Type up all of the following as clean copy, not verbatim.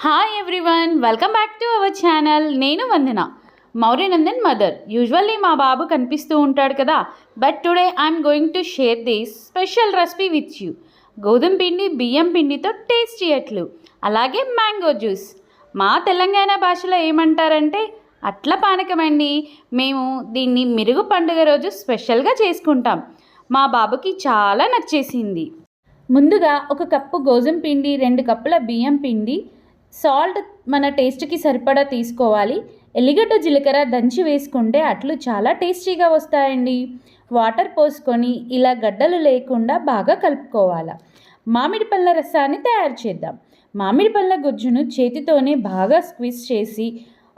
Hi everyone, welcome back to our channel. నేను వందన, మౌర్యనందన్ mother. Usually మా బాబు కనిపిస్తూ ఉంటాడు కదా, but today I'm going to share this special recipe with you. గోధుమ పిండి బియ్యం పిండితో టేస్టీ అట్లు, అలాగే మ్యాంగో జ్యూస్. మా తెలంగాణ భాషలో ఏమంటారంటే అట్ల పానకమండి. మేము దీన్ని మిరుగు పండుగ రోజు స్పెషల్గా చేసుకుంటాం. మా బాబుకి చాలా నచ్చేసింది. ముందుగా ఒక కప్పు గోధుమ పిండి, 2 కప్పుల బియ్యం పిండి, సాల్ట్ మన టేస్ట్కి సరిపడా తీసుకోవాలి. ఎల్లిగడ్డ జీలకర్ర దంచి వేసుకుంటే అట్లు చాలా టేస్టీగా వస్తాయండి. వాటర్ పోసుకొని ఇలా గడ్డలు లేకుండా బాగా కలుపుకోవాలి. మామిడి పళ్ళ రసాన్ని తయారు చేద్దాం. మామిడి పళ్ళ గుజ్జును చేతితోనే బాగా స్క్వీజ్ చేసి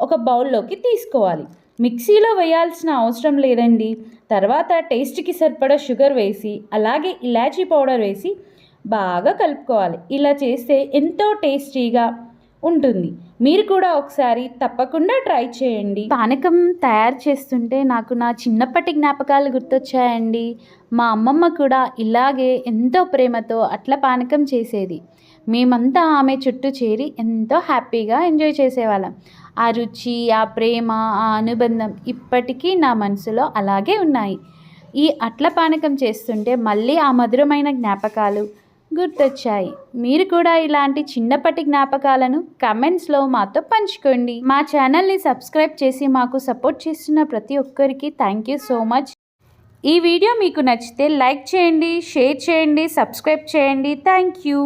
ఒక బౌల్లోకి తీసుకోవాలి. మిక్సీలో వేయాల్సిన అవసరం లేదండి. తర్వాత టేస్ట్కి సరిపడా షుగర్ వేసి అలాగే ఇలాచీ పౌడర్ వేసి బాగా కలుపుకోవాలి. ఇలా చేస్తే ఎంతో టేస్టీగా ఉంటుంది. మీరు కూడా ఒకసారి తప్పకుండా ట్రై చేయండి. పానకం తయారు చేస్తుంటే నాకు నా చిన్నప్పటి జ్ఞాపకాలు గుర్తొచ్చాయండి. మా అమ్మమ్మ కూడా ఇలాగే ఎంతో ప్రేమతో అట్ల పానకం చేసేది. మేమంతా ఆమె చుట్టూ చేరి ఎంతో హ్యాపీగా ఎంజాయ్ చేసేవాళ్ళం. ఆ రుచి, ఆ ప్రేమ, ఆ అనుబంధం ఇప్పటికీ నా మనసులో అలాగే ఉన్నాయి. ఈ అట్ల పానకం చేస్తుంటే మళ్ళీ ఆ మధురమైన జ్ఞాపకాలు గుర్తొచ్చాయి. మీరు కూడా ఇలాంటి చిన్నప్పటి జ్ఞాపకాలను కమెంట్స్లో మాతో పంచుకోండి. మా ఛానల్ని సబ్స్క్రైబ్ చేసి మాకు సపోర్ట్ చేస్తున్న ప్రతి ఒక్కరికి థ్యాంక్ యూ సో మచ్. ఈ వీడియో మీకు నచ్చితే లైక్ చేయండి, షేర్ చేయండి, సబ్స్క్రైబ్ చేయండి. Thank you.